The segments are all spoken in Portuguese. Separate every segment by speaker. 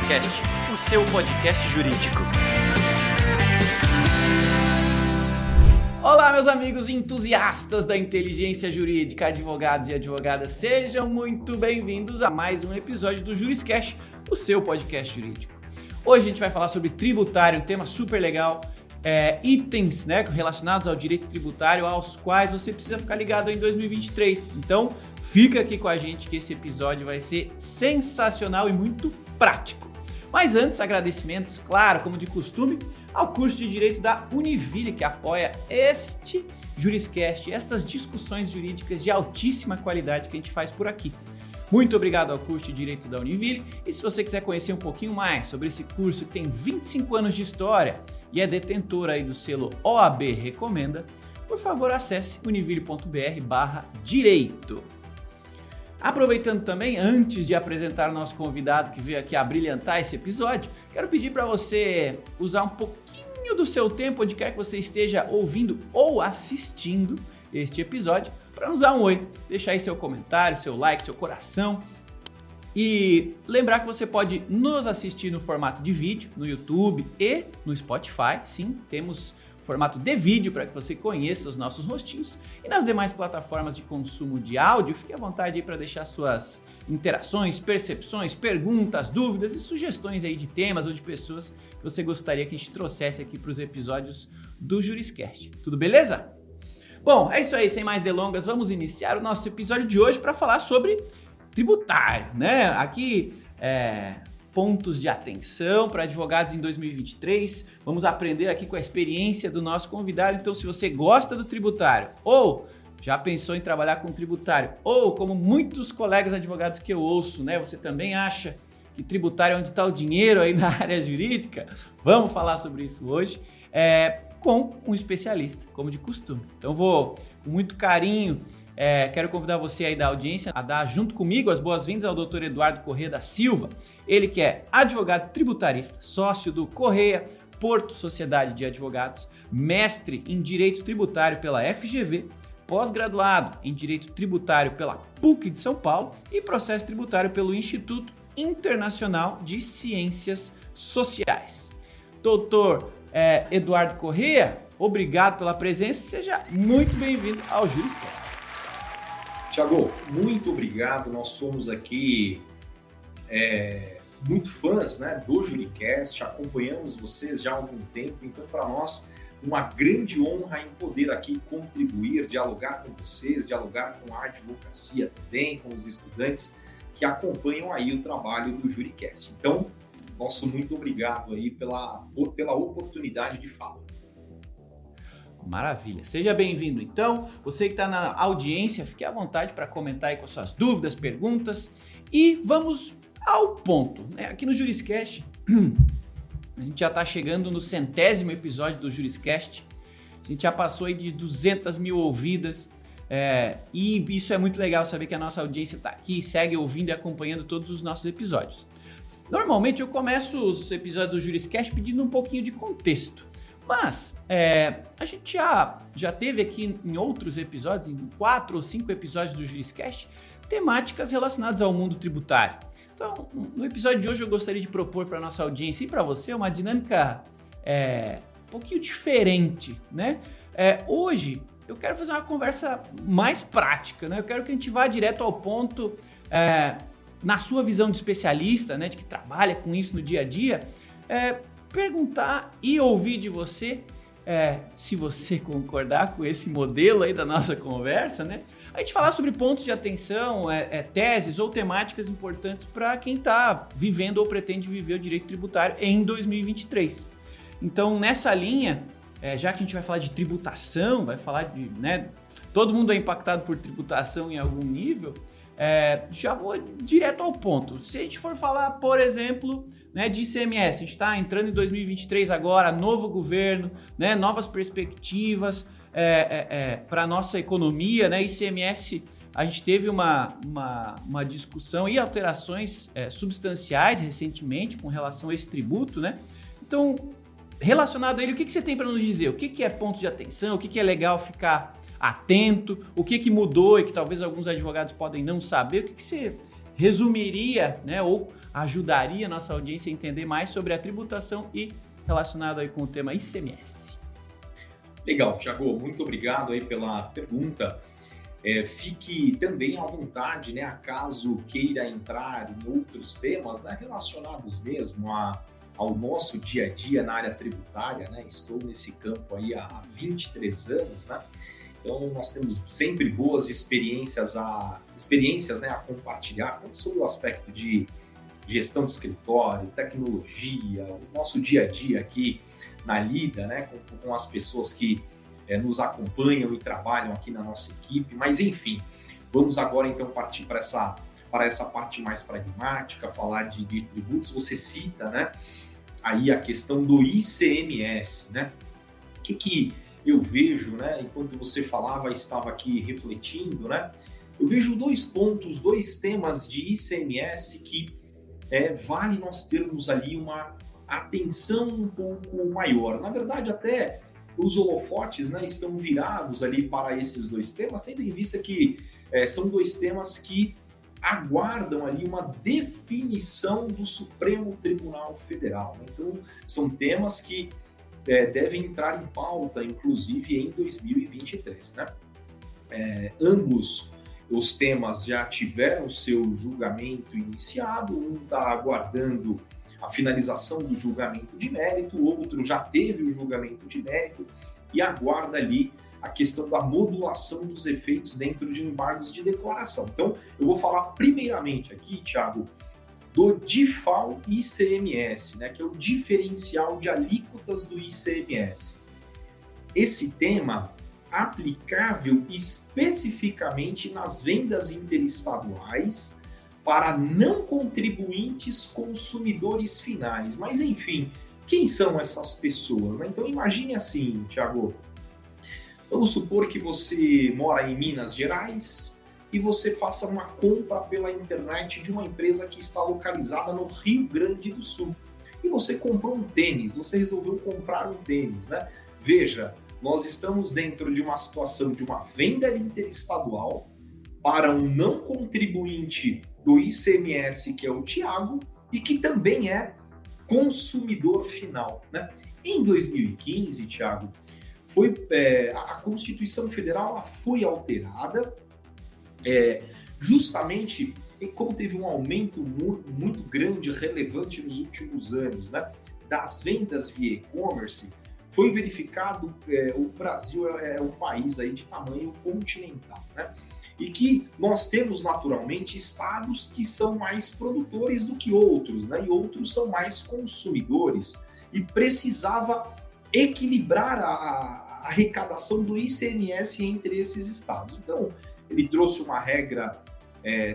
Speaker 1: Juriscast, o seu podcast jurídico. Olá, meus amigos entusiastas da inteligência jurídica, advogados e advogadas, sejam muito bem-vindos a mais um episódio do Juriscast, o seu podcast jurídico. Hoje a gente vai falar sobre tributário, um tema super legal, itens, relacionados ao direito tributário aos quais você precisa ficar ligado em 2023. Então, fica aqui com a gente que esse episódio vai ser sensacional e muito prático. Mas antes, agradecimentos, claro, como de costume, ao curso de Direito da Univille, que apoia este Juriscast, estas discussões jurídicas de altíssima qualidade que a gente faz por aqui. Muito obrigado ao curso de Direito da Univille, e se você quiser conhecer um pouquinho mais sobre esse curso que tem 25 anos de história e é detentor aí do selo OAB Recomenda, por favor acesse univille.br/direito. Aproveitando também, antes de apresentar o nosso convidado que veio aqui a brilhantar esse episódio, quero pedir para você usar um pouquinho do seu tempo, onde quer que você esteja ouvindo ou assistindo este episódio, para nos dar um oi, deixar aí seu comentário, seu like, seu coração. E lembrar que você pode nos assistir no formato de vídeo, no YouTube e no Spotify. Sim, temos formato de vídeo para que você conheça os nossos rostinhos. E nas demais plataformas de consumo de áudio, fique à vontade aí para deixar suas interações, percepções, perguntas, dúvidas e sugestões aí de temas ou de pessoas que você gostaria que a gente trouxesse aqui para os episódios do Juriscast. Tudo beleza? Bom, é isso aí, sem mais delongas, vamos iniciar o nosso episódio de hoje para falar sobre tributário, né? Aqui, pontos de atenção para advogados em 2023. Vamos aprender aqui com a experiência do nosso convidado. Então, se você gosta do tributário ou já pensou em trabalhar com tributário, ou como muitos colegas advogados que eu ouço, né? Você também acha que tributário é onde está o dinheiro aí na área jurídica? Vamos falar sobre isso hoje. Com um especialista, como de costume. Então vou, com muito carinho, quero convidar você aí da audiência a dar junto comigo as boas-vindas ao Dr. Eduardo Corrêa da Silva, ele que é advogado tributarista, sócio do Corrêa Porto Sociedade de Advogados, mestre em Direito Tributário pela FGV, pós-graduado em Direito Tributário pela PUC de São Paulo e Processo Tributário pelo Instituto Internacional de Ciências Sociais. Doutor Eduardo Corrêa, obrigado pela presença e seja muito bem-vindo ao Juriscast.
Speaker 2: Tiago, muito obrigado. Nós somos aqui muito fãs, né, do Juriscast, acompanhamos vocês já há algum tempo, então para nós uma grande honra em poder aqui contribuir, dialogar com vocês, dialogar com a advocacia também, com os estudantes que acompanham aí o trabalho do Juriscast. Então, nosso muito obrigado aí pela oportunidade de fala.
Speaker 1: Maravilha. Seja bem-vindo, então. Você que está na audiência, fique à vontade para comentar aí com as suas dúvidas, perguntas. E vamos ao ponto, né? Aqui no Juriscast, a gente já está chegando no 100º episódio do Juriscast. A gente já passou aí de 200 mil ouvidas. E isso é muito legal saber que a nossa audiência está aqui, segue ouvindo e acompanhando todos os nossos episódios. Normalmente eu começo os episódios do Juriscast pedindo um pouquinho de contexto, mas a gente já teve aqui em outros episódios, em 4 ou 5 episódios do Juriscast, temáticas relacionadas ao mundo tributário. Então, no episódio de hoje eu gostaria de propor para a nossa audiência e para você uma dinâmica um pouquinho diferente, né? Hoje eu quero fazer uma conversa mais prática, né? Eu quero que a gente vá direto ao ponto, na sua visão de especialista, né, de que trabalha com isso no dia a dia, perguntar e ouvir de você, se você concordar com esse modelo aí da nossa conversa, né, a gente falar sobre pontos de atenção, teses ou temáticas importantes para quem está vivendo ou pretende viver o direito tributário em 2023. Então, nessa linha, já que a gente vai falar de tributação, vai falar de, né, todo mundo é impactado por tributação em algum nível, já vou direto ao ponto. Se a gente for falar, por exemplo, né, de ICMS, a gente está entrando em 2023 agora, novo governo, né, novas perspectivas para a nossa economia, né, ICMS, a gente teve uma discussão e alterações substanciais recentemente com relação a esse tributo, né? Então, relacionado a ele, o que você tem para nos dizer? O que é ponto de atenção? O que é legal ficar atento? O que mudou e que talvez alguns advogados podem não saber? O que você resumiria, né, ou ajudaria a nossa audiência a entender mais sobre a tributação e relacionado aí com o tema ICMS.
Speaker 2: Legal, Thiago, muito obrigado aí pela pergunta. Fique também à vontade, né, acaso queira entrar em outros temas, né, relacionados mesmo ao nosso dia a dia na área tributária, né? Estou nesse campo aí há 23 anos, né? Então, nós temos sempre boas experiências, né, a compartilhar, tanto sobre o aspecto de gestão de escritório, tecnologia, o nosso dia a dia aqui na lida, né, com as pessoas que nos acompanham e trabalham aqui na nossa equipe. Mas, enfim, vamos agora, então, partir para essa parte mais pragmática, falar de tributos. Você cita, né, aí a questão do ICMS, né? O que eu vejo, né, enquanto você falava, estava aqui refletindo, né? Eu vejo dois temas de ICMS que vale nós termos ali uma atenção um pouco maior. Na verdade, até os holofotes, né, estão virados ali para esses dois temas, tendo em vista que são dois temas que aguardam ali uma definição do Supremo Tribunal Federal. Então, são temas que devem entrar em pauta, inclusive, em 2023, né? Ambos os temas já tiveram seu julgamento iniciado, um está aguardando a finalização do julgamento de mérito, o outro já teve o julgamento de mérito e aguarda ali a questão da modulação dos efeitos dentro de embargos de declaração. Então, eu vou falar primeiramente aqui, Thiago, do DIFAL-ICMS, né, que é o diferencial de alíquotas do ICMS. Esse tema aplicável especificamente nas vendas interestaduais para não contribuintes consumidores finais. Mas, enfim, quem são essas pessoas, né? Então, imagine assim, Thiago, vamos supor que você mora em Minas Gerais e você faça uma compra pela internet de uma empresa que está localizada no Rio Grande do Sul. E você comprou um tênis, você resolveu comprar um tênis, né? Veja, nós estamos dentro de uma situação de uma venda interestadual para um não contribuinte do ICMS, que é o Thiago, e que também é consumidor final, né? Em 2015, Thiago, a Constituição Federal ela foi alterada, justamente como teve um aumento muito grande, relevante nos últimos anos, né, das vendas via e-commerce, foi verificado o Brasil é um país aí de tamanho continental, né? E que nós temos naturalmente estados que são mais produtores do que outros, né? E outros são mais consumidores, e precisava equilibrar a arrecadação do ICMS entre esses estados. Então, ele trouxe uma regra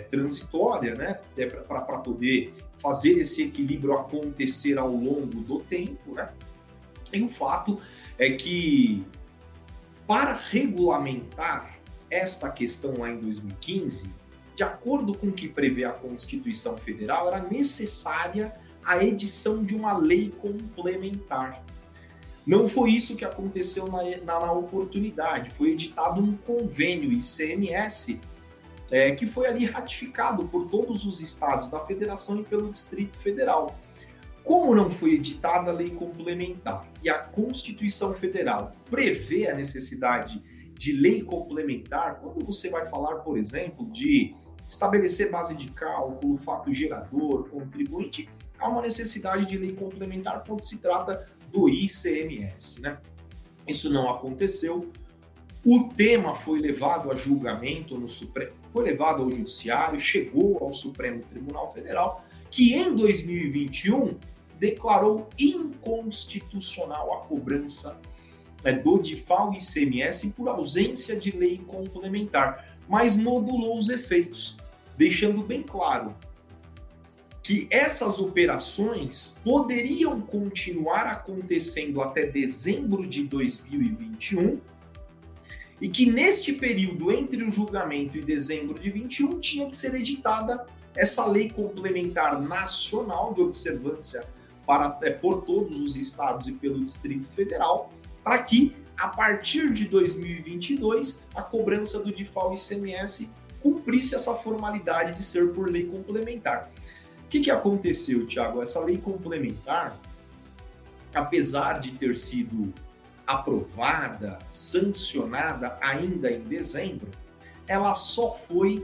Speaker 2: transitória, né, para poder fazer esse equilíbrio acontecer ao longo do tempo, né? E o fato é que, para regulamentar esta questão lá em 2015, de acordo com o que prevê a Constituição Federal, era necessária a edição de uma lei complementar. Não foi isso que aconteceu na oportunidade, foi editado um convênio ICMS que foi ali ratificado por todos os estados da federação e pelo Distrito Federal. Como não foi editada a lei complementar e a Constituição Federal prevê a necessidade de lei complementar, quando você vai falar, por exemplo, de estabelecer base de cálculo, fato gerador, contribuinte, há uma necessidade de lei complementar quando se trata do ICMS, né? Isso não aconteceu. O tema foi levado a julgamento no Supremo, foi levado ao Judiciário, chegou ao Supremo Tribunal Federal, que em 2021 declarou inconstitucional a cobrança do DIFAL-ICMS por ausência de lei complementar, mas modulou os efeitos, deixando bem claro que essas operações poderiam continuar acontecendo até dezembro de 2021 e que neste período entre o julgamento e dezembro de 21 tinha que ser editada essa lei complementar nacional de observância por todos os estados e pelo Distrito Federal, para que, a partir de 2022, a cobrança do DIFAL-ICMS cumprisse essa formalidade de ser por lei complementar. O que aconteceu, Thiago? Essa lei complementar, apesar de ter sido aprovada, sancionada ainda em dezembro, ela só foi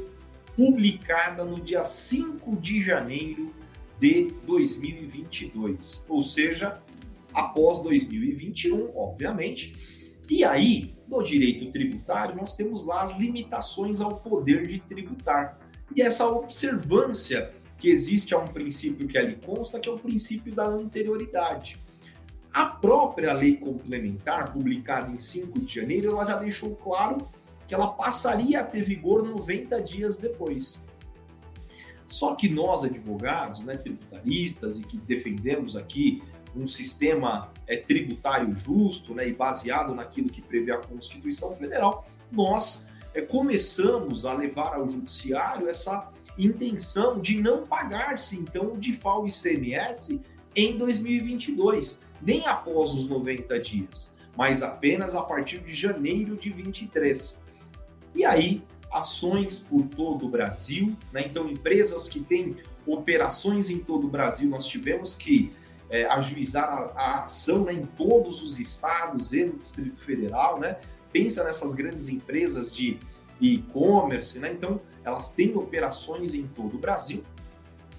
Speaker 2: publicada no dia 5 de janeiro de 2022, ou seja, após 2021, obviamente. E aí, no direito tributário, nós temos lá as limitações ao poder de tributar. E essa observância que existe a um princípio que ali consta, que é o princípio da anterioridade. A própria lei complementar, publicada em 5 de janeiro, ela já deixou claro que ela passaria a ter vigor 90 dias depois. Só que nós, advogados, né, tributaristas, e que defendemos aqui um sistema tributário justo, né, e baseado naquilo que prevê a Constituição Federal, nós começamos a levar ao judiciário essa intenção de não pagar-se, então, o DIFAL ICMS em 2022, nem após os 90 dias, mas apenas a partir de janeiro de 23. E aí, ações por todo o Brasil, né? Então, empresas que têm operações em todo o Brasil, nós tivemos que ajuizar a ação, né, em todos os estados e no Distrito Federal, né? Pensa nessas grandes empresas de e-commerce, né? Então, elas têm operações em todo o Brasil.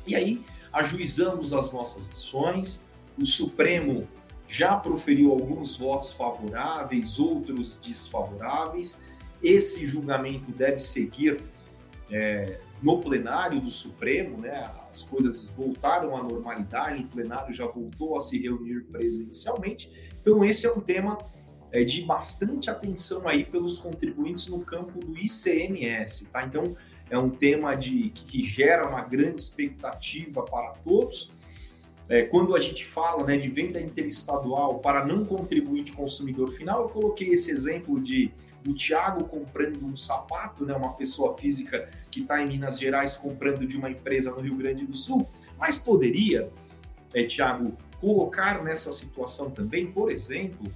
Speaker 2: E aí, ajuizamos as nossas ações, o Supremo já proferiu alguns votos favoráveis, outros desfavoráveis. Esse julgamento deve seguir no plenário do Supremo, né? As coisas voltaram à normalidade, o plenário já voltou a se reunir presencialmente. Então, esse é um tema de bastante atenção aí pelos contribuintes no campo do ICMS, tá? Então, é um tema que gera uma grande expectativa para todos. Quando a gente fala, né, de venda interestadual para não contribuinte consumidor final, eu coloquei esse exemplo do Thiago comprando um sapato, né, uma pessoa física que está em Minas Gerais comprando de uma empresa no Rio Grande do Sul, mas poderia, Thiago, colocar nessa situação também, por exemplo,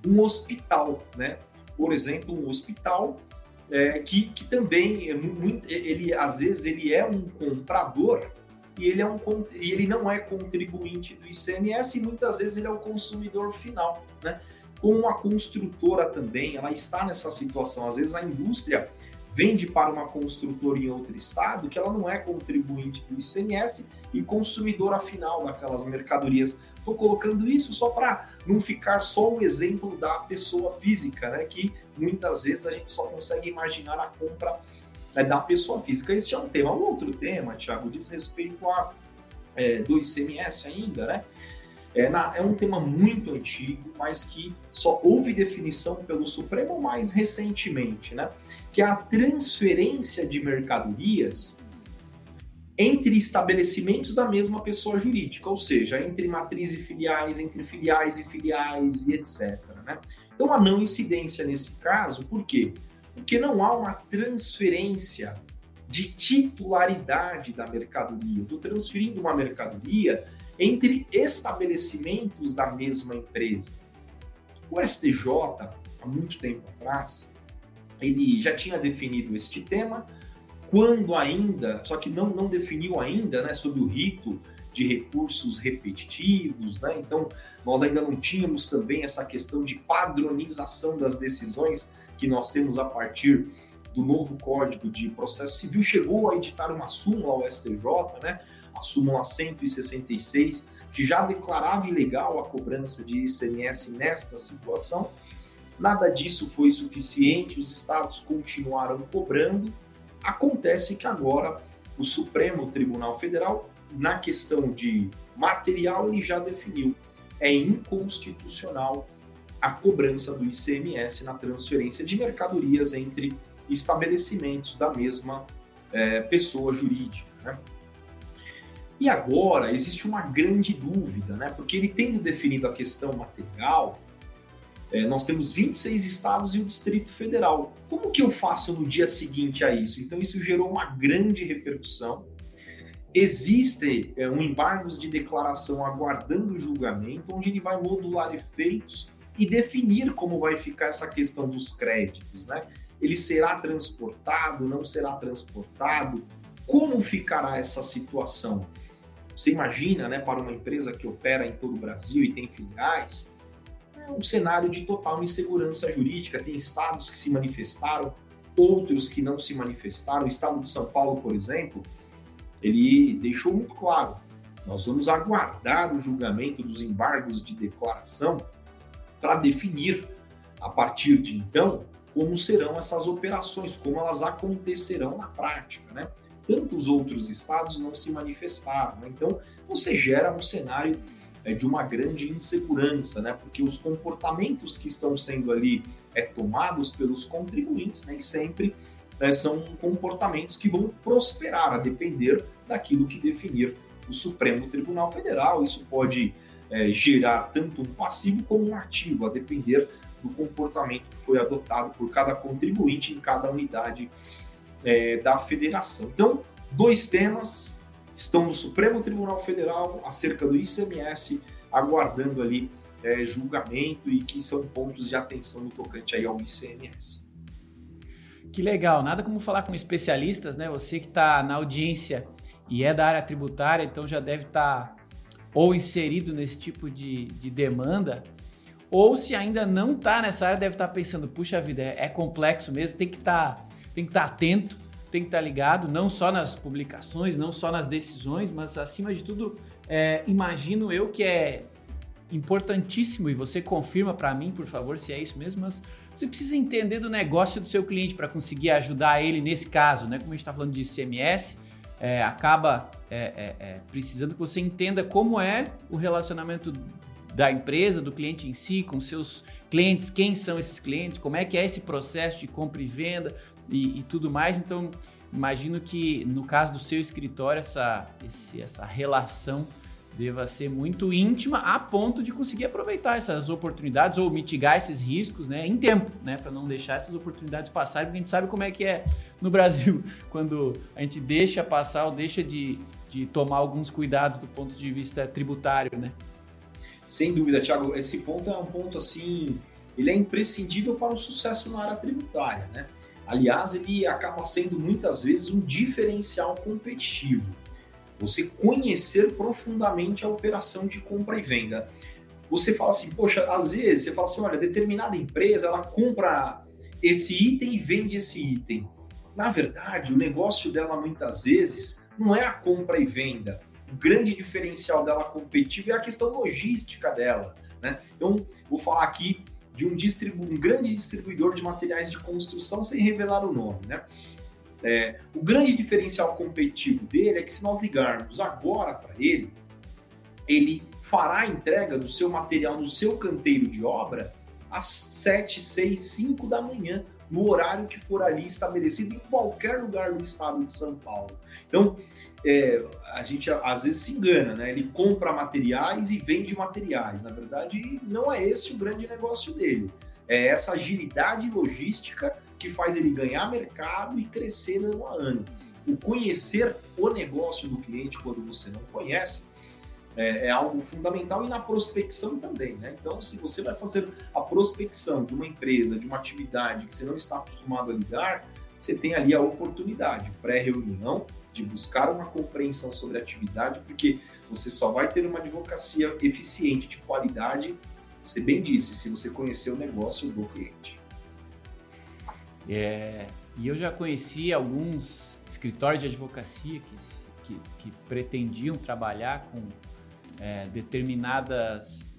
Speaker 2: um hospital, né? Por exemplo, um hospital que também, ele às vezes, ele é um comprador e ele não é contribuinte do ICMS e muitas vezes ele é o consumidor final, né? Como a construtora também, ela está nessa situação. Às vezes a indústria vende para uma construtora em outro estado que ela não é contribuinte do ICMS e consumidora final daquelas mercadorias. Estou colocando isso só para não ficar só o exemplo da pessoa física, né? Que muitas vezes a gente só consegue imaginar a compra da pessoa física. Esse é um tema. Um outro tema, Thiago, diz respeito do ICMS ainda, né? É um tema muito antigo, mas que só houve definição pelo Supremo mais recentemente, né? Que é a transferência de mercadorias entre estabelecimentos da mesma pessoa jurídica, ou seja, entre matriz e filiais, entre filiais e filiais e etc, né? Então, a não incidência nesse caso, por quê? Porque não há uma transferência de titularidade da mercadoria. Estou transferindo uma mercadoria entre estabelecimentos da mesma empresa. O STJ, há muito tempo atrás, ele já tinha definido este tema, quando ainda, só que não definiu ainda, né, sobre o rito de recursos repetitivos, né? Então, nós ainda não tínhamos também essa questão de padronização das decisões que nós temos a partir do novo Código de Processo Civil. Chegou a editar uma súmula ao STJ, né? A súmula 166, que já declarava ilegal a cobrança de ICMS nesta situação. Nada disso foi suficiente, os estados continuaram cobrando. Acontece que agora o Supremo Tribunal Federal, na questão de material, ele já definiu. É inconstitucional a cobrança do ICMS na transferência de mercadorias entre estabelecimentos da mesma pessoa jurídica, né? E agora existe uma grande dúvida, né? Porque ele tendo definido a questão material, nós temos 26 estados e o Distrito Federal. Como que eu faço no dia seguinte a isso? Então isso gerou uma grande repercussão. Existe um embargo de declaração aguardando o julgamento, onde ele vai modular efeitos e definir como vai ficar essa questão dos créditos, né? Ele será transportado, não será transportado? Como ficará essa situação? Você imagina, né, para uma empresa que opera em todo o Brasil e tem filiais, é um cenário de total insegurança jurídica. Tem estados que se manifestaram, outros que não se manifestaram. O estado de São Paulo, por exemplo, ele deixou muito claro: nós vamos aguardar o julgamento dos embargos de declaração para definir, a partir de então, como serão essas operações, como elas acontecerão na prática, né? Tantos outros estados não se manifestaram, né? Então, você gera um cenário de uma grande insegurança, né? Porque os comportamentos que estão sendo ali tomados pelos contribuintes nem sempre são comportamentos que vão prosperar, a depender daquilo que definir o Supremo Tribunal Federal. Isso pode gerar tanto um passivo como um ativo, a depender do comportamento que foi adotado por cada contribuinte em cada unidade da federação. Então, 2 temas estão no Supremo Tribunal Federal acerca do ICMS, aguardando ali julgamento, e que são pontos de atenção no tocante aí ao ICMS.
Speaker 1: Que legal, nada como falar com especialistas, né? Você que está na audiência e é da área tributária, então já deve estar ou inserido nesse tipo de demanda, ou se ainda não está nessa área, deve estar pensando, puxa vida, é complexo mesmo, tem que estar atento, tem que estar ligado, não só nas publicações, não só nas decisões, mas acima de tudo, imagino eu que é importantíssimo, e você confirma para mim, por favor, se é isso mesmo, mas você precisa entender do negócio do seu cliente para conseguir ajudar ele nesse caso, né? Como a gente está falando de ICMS, acaba precisando que você entenda como é o relacionamento da empresa, do cliente em si, com seus clientes, quem são esses clientes, como é que é esse processo de compra e venda e tudo mais. Então, imagino que no caso do seu escritório, essa relação deva ser muito íntima a ponto de conseguir aproveitar essas oportunidades ou mitigar esses riscos, né, em tempo, né, para não deixar essas oportunidades passarem, porque a gente sabe como é que é no Brasil, quando a gente deixa passar ou deixa de tomar alguns cuidados do ponto de vista tributário, né?
Speaker 2: Sem dúvida, Thiago, esse ponto é um ponto assim, ele é imprescindível para o sucesso na área tributária, né? Aliás, ele acaba sendo muitas vezes um diferencial competitivo. Você conhecer profundamente a operação de compra e venda. Você fala assim, poxa, às vezes você fala assim, olha, determinada empresa, ela compra esse item e vende esse item. Na verdade, o negócio dela muitas vezes não é a compra e venda. O grande diferencial dela competitiva é a questão logística dela, né? Então, vou falar aqui de um grande distribuidor de materiais de construção, sem revelar o nome, né? O grande diferencial competitivo dele é que, se nós ligarmos agora para ele, ele fará a entrega do seu material no seu canteiro de obra às 7, 6, 5 da manhã, no horário que for ali estabelecido em qualquer lugar do estado de São Paulo. Então, a gente às vezes se engana, né? Ele compra materiais e vende materiais. Na verdade, não é esse o grande negócio dele. É essa agilidade logística que faz ele ganhar mercado e crescer ano a ano. O conhecer o negócio do cliente quando você não conhece é algo fundamental, e na prospecção também, né? Então, se você vai fazer a prospecção de uma empresa, de uma atividade que você não está acostumado a lidar, você tem ali a oportunidade, pré-reunião, de buscar uma compreensão sobre a atividade, porque você só vai ter uma advocacia eficiente, de qualidade, você bem disse, se você conhecer o negócio do cliente.
Speaker 1: E eu já conheci alguns escritórios de advocacia que pretendiam trabalhar com determinadas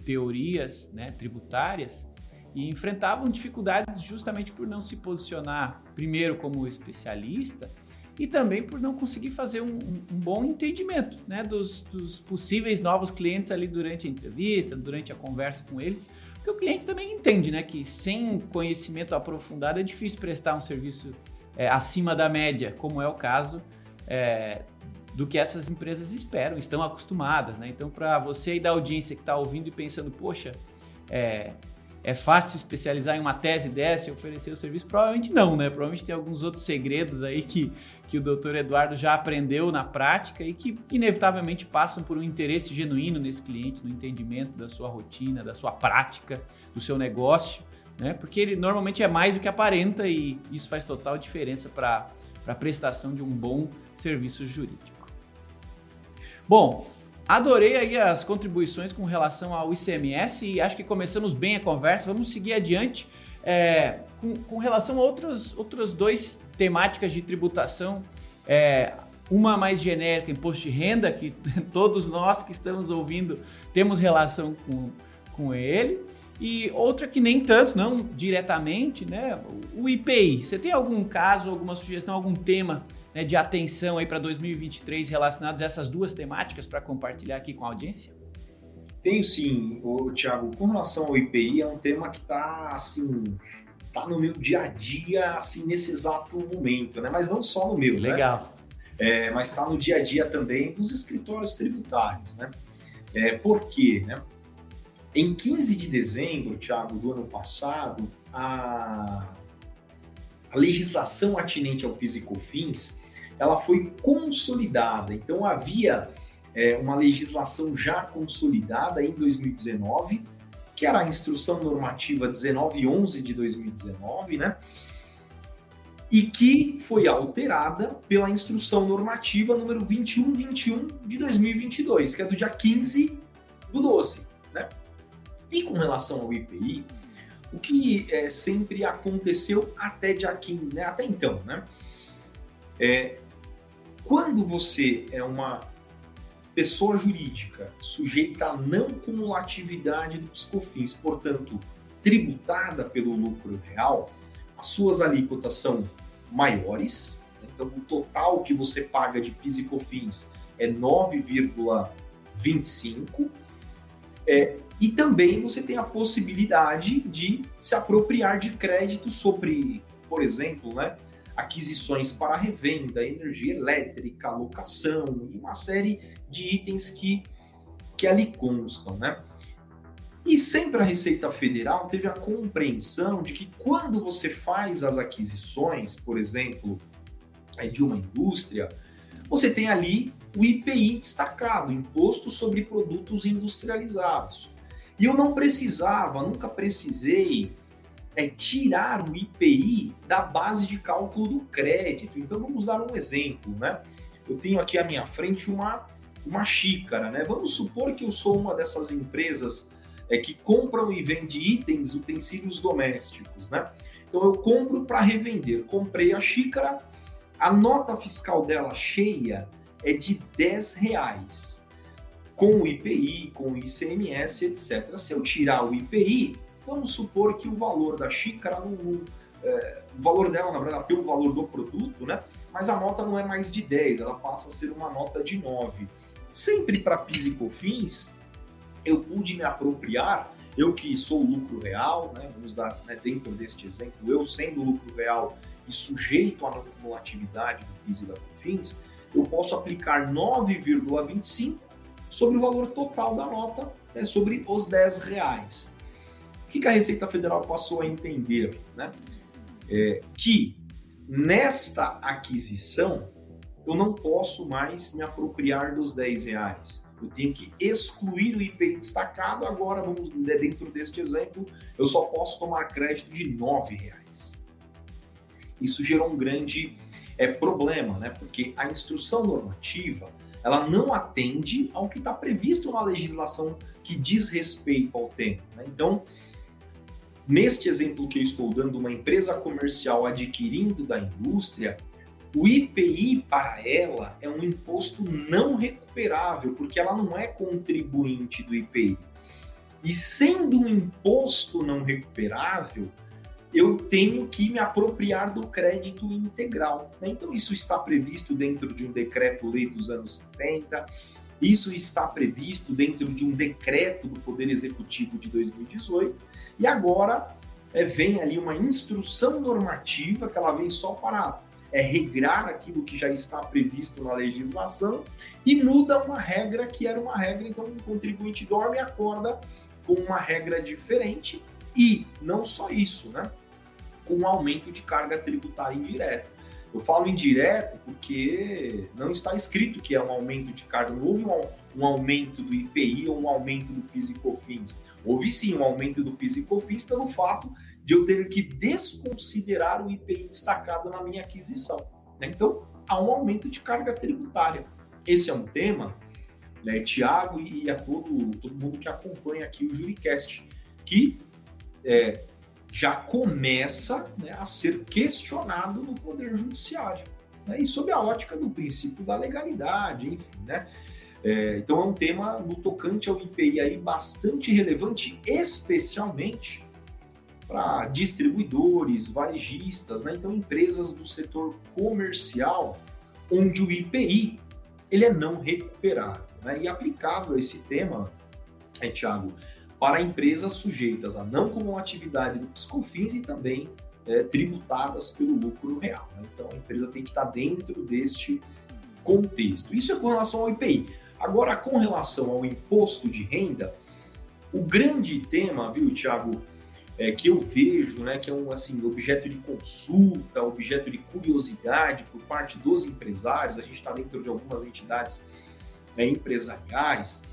Speaker 1: teorias, né, tributárias, e enfrentavam dificuldades justamente por não se posicionar primeiro como especialista e também por não conseguir fazer um bom entendimento, né, dos possíveis novos clientes ali durante a entrevista, durante a conversa com eles, porque o cliente também entende, né, que sem conhecimento aprofundado é difícil prestar um serviço acima da média, como é o caso do que essas empresas esperam, estão acostumadas, né? Então, para você aí da audiência que está ouvindo e pensando, poxa, é fácil especializar em uma tese dessa e oferecer o serviço? Provavelmente não, né? Provavelmente tem alguns outros segredos aí que o doutor Eduardo já aprendeu na prática e que inevitavelmente passam por um interesse genuíno nesse cliente, no entendimento da sua rotina, da sua prática, do seu negócio, né? Porque ele normalmente é mais do que aparenta, e isso faz total diferença para para a prestação de um bom serviço jurídico. Bom, adorei aí as contribuições com relação ao ICMS e acho que começamos bem a conversa. Vamos seguir adiante com relação a outras duas temáticas de tributação. Uma mais genérica, imposto de renda, que todos nós que estamos ouvindo temos relação com ele. E outra que nem tanto, não diretamente, né? O IPI. Você tem algum caso, alguma sugestão, algum tema, né, de atenção aí para 2023 relacionados a essas duas temáticas para compartilhar aqui com a audiência?
Speaker 2: Tenho sim, Thiago. Com relação ao IPI, é um tema que está assim, tá no meu dia a dia, assim, nesse exato momento, né? Mas não só no meu,
Speaker 1: Legal.
Speaker 2: Né? Mas está no dia a dia também dos escritórios tributários, né? Por quê, né? Em 15 de dezembro, Thiago, do ano passado, a legislação atinente ao PIS e COFINS, ela foi consolidada. Então, havia uma legislação já consolidada em 2019, que era a Instrução Normativa 1911 de 2019, né? E que foi alterada pela Instrução Normativa número 2121 de 2022, que é do dia 15 do 12, né? E com relação ao IPI, o que sempre aconteceu até dia 15, né? Até então, né? Quando você é uma pessoa jurídica sujeita à não cumulatividade do PIS/COFINS, portanto, tributada pelo lucro real, as suas alíquotas são maiores, né? Então o total que você paga de PIS e COFINS é 9,25%, e também você tem a possibilidade de se apropriar de crédito sobre, por exemplo, né, aquisições para revenda, energia elétrica, locação e uma série de itens que ali constam, né? E sempre a Receita Federal teve a compreensão de que quando você faz as aquisições, por exemplo, de uma indústria, você tem ali o IPI destacado, Imposto sobre Produtos Industrializados. E eu não precisava, nunca precisei tirar o IPI da base de cálculo do crédito. Então vamos dar um exemplo, né? Eu tenho aqui à minha frente uma xícara, né? Vamos supor que eu sou uma dessas empresas que compram e vendem itens, utensílios domésticos, né? Então eu compro para revender. Comprei a xícara, a nota fiscal dela cheia é de R$10, com o IPI, com o ICMS, etc. Se eu tirar o IPI, vamos supor que o valor da xícara, o valor dela, na verdade, tem o valor do produto, né? Mas a nota não é mais de 10, ela passa a ser uma nota de 9. Sempre para PIS e COFINS, eu pude me apropriar, eu que sou lucro real, né? Vamos dar, né, dentro deste exemplo, eu sendo lucro real e sujeito à não cumulatividade do PIS e da COFINS, eu posso aplicar 9,25 sobre o valor total da nota, né, sobre os R$10. O que a Receita Federal passou a entender, né? Que nesta aquisição eu não posso mais me apropriar dos R$10. Eu tenho que excluir o IPI destacado. Agora, vamos dentro deste exemplo, eu só posso tomar crédito de R$9. Isso gerou um grande problema, né? Porque a instrução normativa ela não atende ao que está previsto na legislação que diz respeito ao tema, né? Então, neste exemplo que eu estou dando, uma empresa comercial adquirindo da indústria, o IPI para ela é um imposto não recuperável, porque ela não é contribuinte do IPI. E sendo um imposto não recuperável, eu tenho que me apropriar do crédito integral, né? Então, isso está previsto dentro de um decreto-lei dos anos 70, isso está previsto dentro de um decreto do Poder Executivo de 2018, e agora vem ali uma instrução normativa que ela vem só para regrar aquilo que já está previsto na legislação e muda uma regra que era uma regra, então o contribuinte dorme e acorda com uma regra diferente. E não só isso, né? Com um aumento de carga tributária indireta. Eu falo indireto porque não está escrito que é um aumento de carga, não houve um aumento do IPI ou um aumento do PIS e COFINS. Houve sim um aumento do PIS e COFINS pelo fato de eu ter que desconsiderar o IPI destacado na minha aquisição. né? Então, há um aumento de carga tributária. Esse é um tema, né, Tiago e a todo mundo que acompanha aqui o JuriCast, que já começa, né, a ser questionado no Poder Judiciário, né, e sob a ótica do princípio da legalidade, enfim, né? Então é um tema no tocante ao IPI aí bastante relevante, especialmente para distribuidores, varejistas, né? Então empresas do setor comercial, onde o IPI ele é não recuperável, né? E aplicável esse tema, Thiago, para empresas sujeitas a não comum atividade do PiscoFins e também tributadas pelo lucro real, né? Então a empresa tem que estar dentro deste contexto. Isso é com relação ao IPI. Agora, com relação ao imposto de renda, o grande tema, viu, Thiago, que eu vejo, né, que é um assim, objeto de consulta, objeto de curiosidade por parte dos empresários, a gente está dentro de algumas entidades empresariais,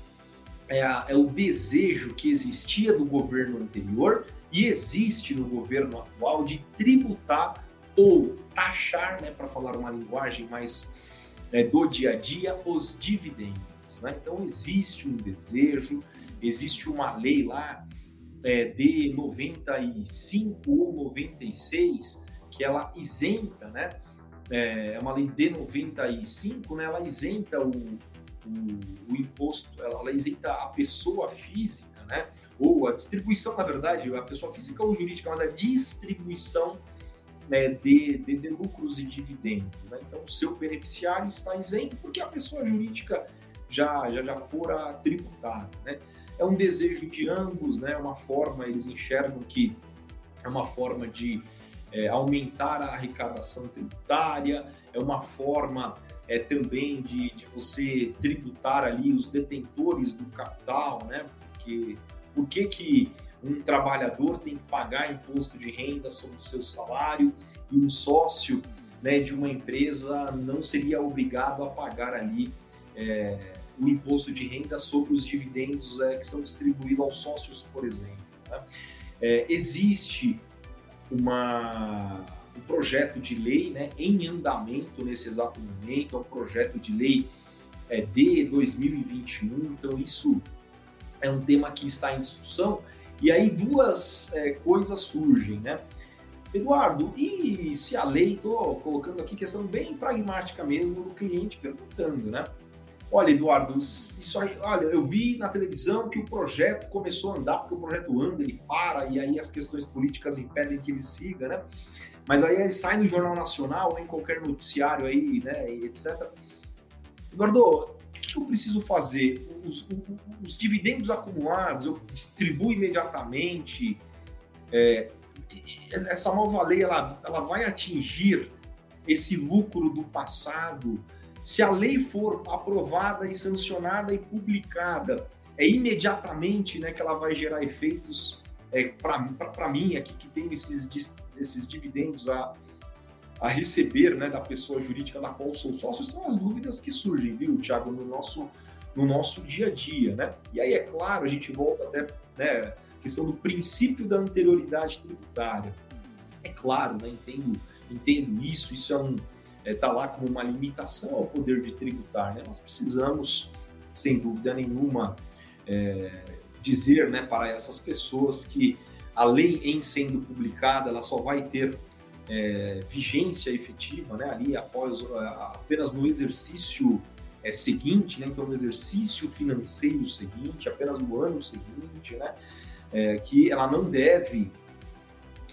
Speaker 2: é o desejo que existia do governo anterior e existe no governo atual de tributar ou taxar, né, para falar uma linguagem mais do dia a dia, os dividendos, né? Então existe um desejo, existe uma lei lá de 95 ou 96 que ela isenta, né? É uma lei de 95, né? Ela isenta o imposto, ela isenta a pessoa física, né? Ou a distribuição, na verdade, a pessoa física ou jurídica, mas a distribuição, né, de lucros e dividendos, né? Então, o seu beneficiário está isento porque a pessoa jurídica já fora tributada, né? É um desejo de ambos, né? Uma forma, eles enxergam que é uma forma de aumentar a arrecadação tributária, é uma forma também de você tributar ali os detentores do capital, né? Porque por que um trabalhador tem que pagar imposto de renda sobre o seu salário e um sócio, né, de uma empresa não seria obrigado a pagar ali o imposto de renda sobre os dividendos que são distribuídos aos sócios, por exemplo, né? Existe um projeto de lei, né, em andamento nesse exato momento, é um projeto de lei de 2021, então isso é um tema que está em discussão, e aí duas coisas surgem, né? Eduardo, e se a lei, estou colocando aqui questão bem pragmática mesmo do cliente perguntando, né? Olha, Eduardo, isso aí, olha, eu vi na televisão que o projeto começou a andar, porque o projeto anda, ele para, e aí as questões políticas impedem que ele siga, né? Mas aí ele sai no Jornal Nacional, ou em qualquer noticiário aí, né, etc. Eduardo, o que eu preciso fazer? Os dividendos acumulados, eu distribuo imediatamente? Essa nova lei, ela vai atingir esse lucro do passado? Se a lei for aprovada e sancionada e publicada, imediatamente, né, que ela vai gerar efeitos para mim aqui, que tem esses dividendos a receber, né, da pessoa jurídica da qual sou sócio, são as dúvidas que surgem, viu, Thiago, no nosso dia a dia, né? E aí, é claro, a gente volta até, né, a questão do princípio da anterioridade tributária. É claro, né, entendo isso está lá como uma limitação ao poder de tributar, né? Nós precisamos, sem dúvida nenhuma, dizer, né, para essas pessoas que a lei, em sendo publicada, ela só vai ter vigência efetiva, né, ali apenas no exercício seguinte, né, então no exercício financeiro seguinte, apenas no ano seguinte, né, que ela não deve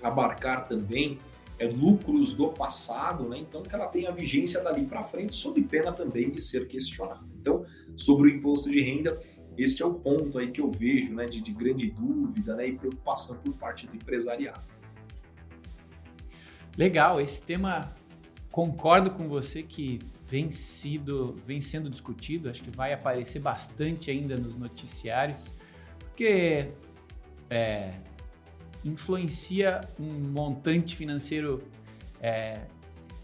Speaker 2: abarcar também lucros do passado, né? Então que ela tenha vigência dali para frente, sob pena também de ser questionada. Então, sobre o imposto de renda, este é o ponto aí que eu vejo, né, de grande dúvida, né, e preocupação por parte do empresariado.
Speaker 1: Legal, esse tema, concordo com você que vem sendo discutido, acho que vai aparecer bastante ainda nos noticiários, porque influencia um montante financeiro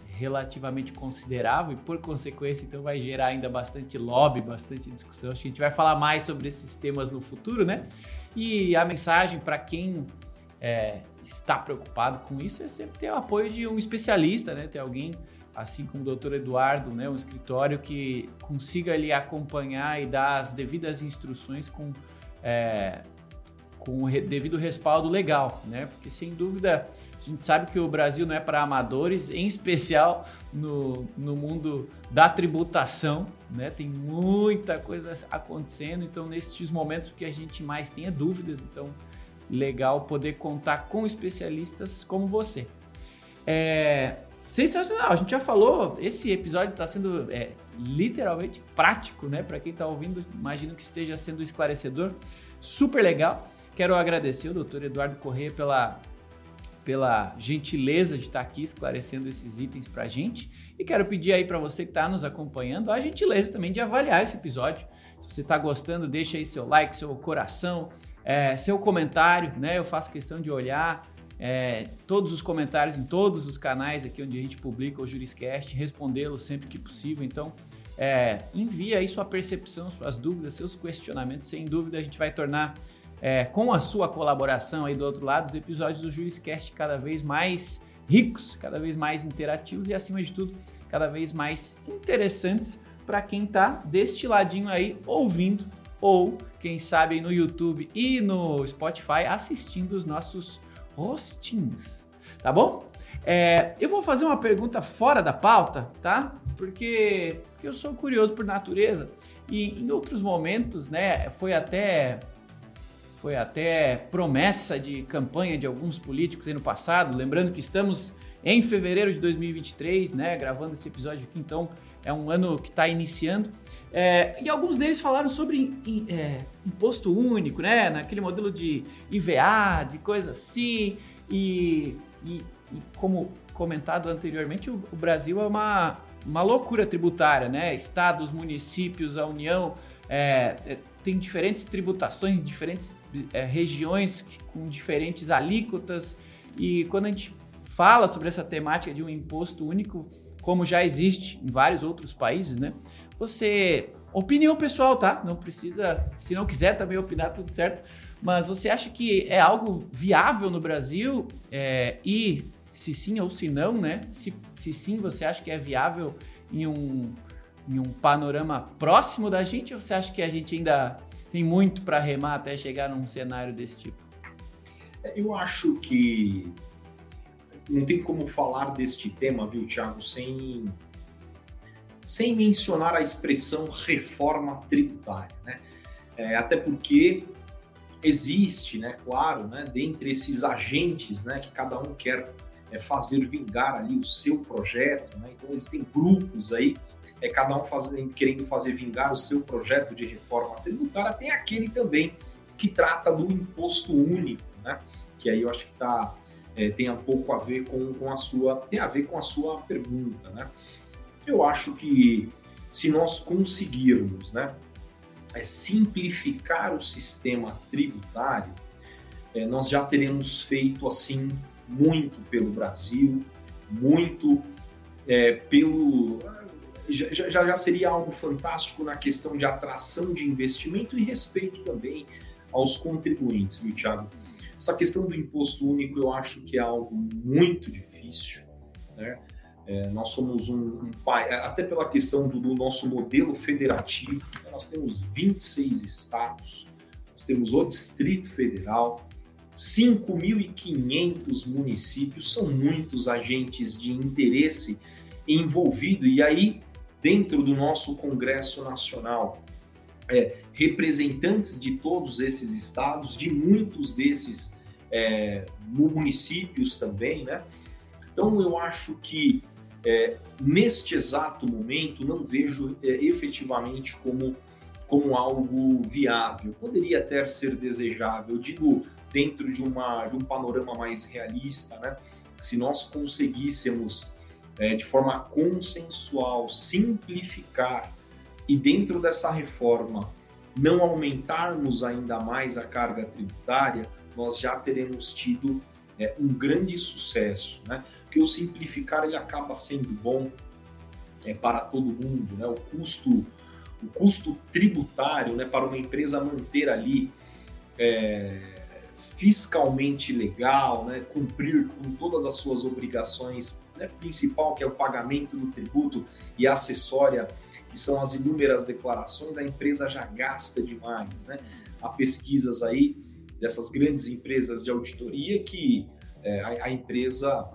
Speaker 1: relativamente considerável e, por consequência, então vai gerar ainda bastante lobby, bastante discussão. Acho que a gente vai falar mais sobre esses temas no futuro, né? E a mensagem para quem está preocupado com isso é sempre ter o apoio de um especialista, né? Ter alguém assim como o doutor Eduardo, né, um escritório que consiga ali acompanhar e dar as devidas instruções com o devido respaldo legal, né? Porque sem dúvida a gente sabe que o Brasil não é para amadores, em especial no mundo da tributação, né? Tem muita coisa acontecendo, então nesses momentos o que a gente mais tem é dúvidas, então legal poder contar com especialistas como você. Sensacional, a gente já falou, esse episódio está sendo literalmente prático, né? Para quem está ouvindo, imagino que esteja sendo esclarecedor, super legal. Quero agradecer o doutor Eduardo Corrêa pela gentileza de estar aqui esclarecendo esses itens para a gente. E quero pedir aí para você que está nos acompanhando a gentileza também de avaliar esse episódio. Se você está gostando, deixa aí seu like, seu coração, seu comentário, né? Eu faço questão de olhar todos os comentários em todos os canais aqui onde a gente publica o Juriscast, respondê-los sempre que possível. Então, envia aí sua percepção, suas dúvidas, seus questionamentos. Sem dúvida, a gente vai tornar, com a sua colaboração aí do outro lado, os episódios do Juriscast cada vez mais ricos, cada vez mais interativos e, acima de tudo, cada vez mais interessantes para quem está deste ladinho aí ouvindo ou, quem sabe, aí no YouTube e no Spotify assistindo os nossos rostinhos, tá bom? Eu vou fazer uma pergunta fora da pauta, tá? Porque eu sou curioso por natureza e em outros momentos, né, foi até promessa de campanha de alguns políticos aí no passado, lembrando que estamos em fevereiro de 2023, né, gravando esse episódio aqui, então é um ano que está iniciando, e alguns deles falaram sobre imposto único, né, naquele modelo de IVA, de coisa assim, e como comentado anteriormente, o Brasil é uma loucura tributária, né, estados, municípios, a União, tem diferentes tributações, diferentes regiões com diferentes alíquotas, e quando a gente fala sobre essa temática de um imposto único, como já existe em vários outros países, né? Opinião pessoal, tá? Não precisa, se não quiser também opinar, tudo certo. Mas você acha que é algo viável no Brasil? E se sim ou se não, né? Se sim, você acha que é viável em um panorama próximo da gente? Ou você acha que a gente ainda tem muito para remar até chegar num cenário desse tipo?
Speaker 2: Eu acho que não tem como falar deste tema, viu, Thiago, sem mencionar a expressão reforma tributária, né? Até porque existe, né, claro, né, dentre esses agentes, né, que cada um quer fazer vingar ali o seu projeto, né? Então existem grupos aí, cada um querendo fazer vingar o seu projeto de reforma tributária. Tem aquele também que trata do imposto único, né? Que aí eu acho que tem um pouco a ver com a sua pergunta, né? Eu acho que se nós conseguirmos, né, simplificar o sistema tributário, nós já teremos feito assim muito pelo Brasil, muito já seria algo fantástico na questão de atração de investimento e respeito também aos contribuintes, viu, Thiago? Essa questão do imposto único eu acho que é algo muito difícil, né? Nós somos um país, até pela questão do nosso modelo federativo, né? Nós temos 26 estados, nós temos o Distrito Federal, 5.500 municípios, são muitos agentes de interesse envolvidos, e aí dentro do nosso Congresso Nacional, representantes de todos esses estados, de muitos desses municípios também, né? Então eu acho que neste exato momento não vejo efetivamente como algo viável. Poderia até ser desejável, eu digo, dentro de um panorama mais realista, né? Se nós conseguíssemos de forma consensual simplificar e dentro dessa reforma não aumentarmos ainda mais a carga tributária, nós já teremos tido um grande sucesso, né? Porque o simplificar ele acaba sendo bom para todo mundo, né? O custo tributário, né, para uma empresa manter ali fiscalmente legal, né, cumprir com todas as suas obrigações né, principal, que é o pagamento do tributo, e a acessória, que são as inúmeras declarações, a empresa já gasta demais, né? Há pesquisas aí dessas grandes empresas de auditoria que a empresa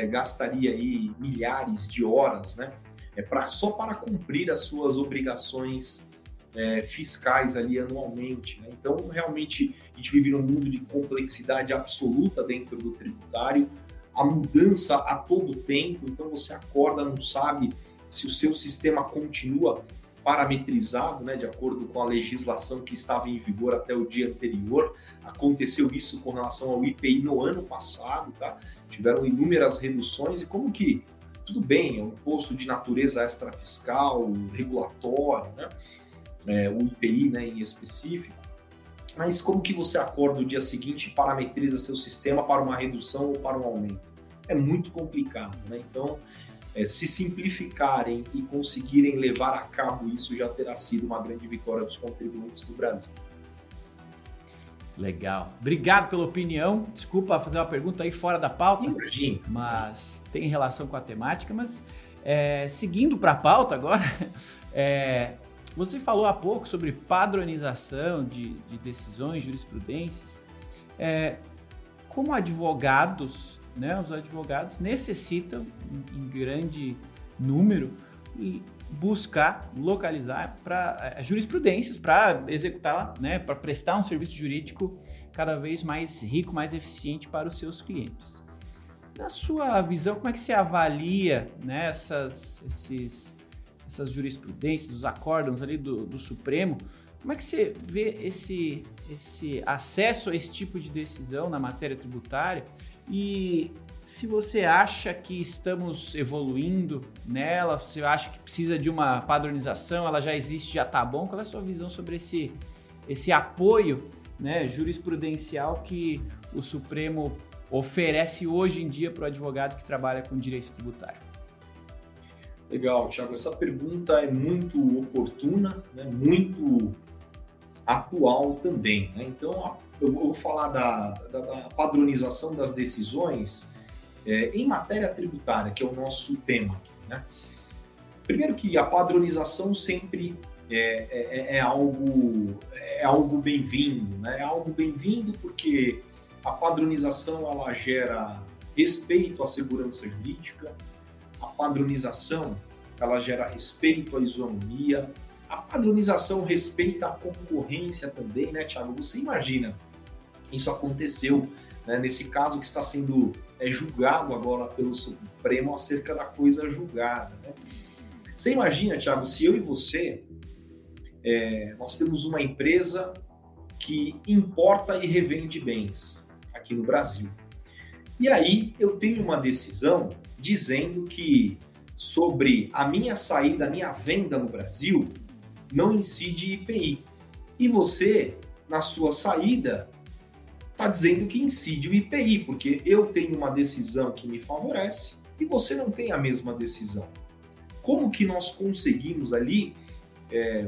Speaker 2: gastaria aí milhares de horas, né? Só para cumprir as suas obrigações fiscais ali anualmente, né? Então, realmente, a gente vive num mundo de complexidade absoluta dentro do tributário, a mudança a todo tempo, então você acorda, não sabe se o seu sistema continua parametrizado, né, de acordo com a legislação que estava em vigor até o dia anterior. Aconteceu isso com relação ao IPI no ano passado, tá? Tiveram inúmeras reduções e como que, tudo bem, é um imposto de natureza extrafiscal, regulatório, né? O IPI, né, em específico, mas como que você acorda o dia seguinte e parametriza seu sistema para uma redução ou para um aumento? É muito complicado, né? Então, se simplificarem e conseguirem levar a cabo isso, já terá sido uma grande vitória dos contribuintes do Brasil.
Speaker 1: Legal. Obrigado pela opinião. Desculpa fazer uma pergunta aí fora da pauta,
Speaker 2: Imagina.
Speaker 1: mas tem relação com a temática. Mas seguindo para a pauta agora, você falou há pouco sobre padronização de decisões, jurisprudências. Como advogados, né, os advogados necessitam, em grande número, buscar, localizar jurisprudências para executá-la, né, para prestar um serviço jurídico cada vez mais rico, mais eficiente para os seus clientes. Na sua visão, como é que você avalia, né, essas jurisprudências, os acórdãos ali do Supremo? Como é que você vê esse acesso a esse tipo de decisão na matéria tributária? E se você acha que estamos evoluindo nela, se você acha que precisa de uma padronização, ela já existe, já está bom, qual é a sua visão sobre esse apoio, né, jurisprudencial que o Supremo oferece hoje em dia para o advogado que trabalha com direito tributário?
Speaker 2: Legal, Thiago. Essa pergunta é muito oportuna, né, muito atual também, né? Então, eu vou falar da padronização das decisões em matéria tributária, que é o nosso tema aqui, né? Primeiro que a padronização sempre é algo bem-vindo, né? É algo bem-vindo porque a padronização ela gera respeito à segurança jurídica, a padronização ela gera respeito à isonomia, a padronização respeita a concorrência também, né, Thiago? Você imagina, isso aconteceu, né, nesse caso que está sendo julgado agora pelo Supremo acerca da coisa julgada, né? Você imagina, Thiago, se eu e você, nós temos uma empresa que importa e revende bens aqui no Brasil. E aí eu tenho uma decisão dizendo que sobre a minha saída, a minha venda no Brasil, não incide IPI. E você, na sua saída, está dizendo que incide o IPI, porque eu tenho uma decisão que me favorece e você não tem a mesma decisão. Como que nós conseguimos ali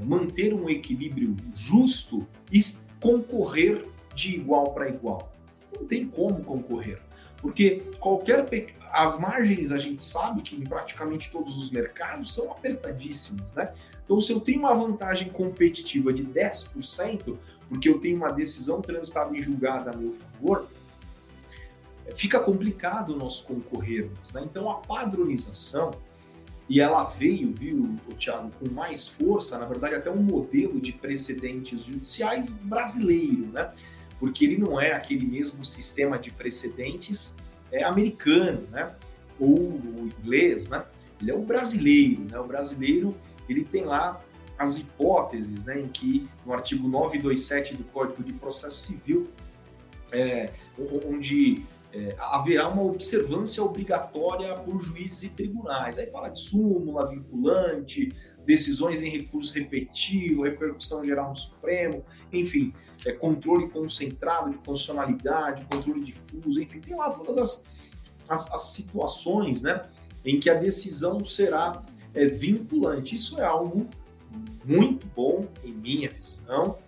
Speaker 2: manter um equilíbrio justo e concorrer de igual para igual? Não tem como concorrer, porque as margens a gente sabe que em praticamente todos os mercados são apertadíssimas, né? Então, se eu tenho uma vantagem competitiva de 10%, porque eu tenho uma decisão transitada em julgado a meu favor, fica complicado nós concorrermos, né? Então, a padronização, e ela veio, Thiago, com mais força, na verdade, até um modelo de precedentes judiciais brasileiro, né? Porque ele não é aquele mesmo sistema de precedentes americano, né? Ou o inglês, né? Ele é o brasileiro, né? O brasileiro, ele tem lá as hipóteses, né, em que no artigo 927 do Código de Processo Civil, onde haverá uma observância obrigatória por juízes e tribunais. Aí fala de súmula, vinculante, decisões em recurso repetitivo, repercussão geral no Supremo, enfim, controle concentrado de constitucionalidade, controle difuso, enfim, tem lá todas as situações, né, em que a decisão será vinculante. Isso é algo muito bom, em minha visão.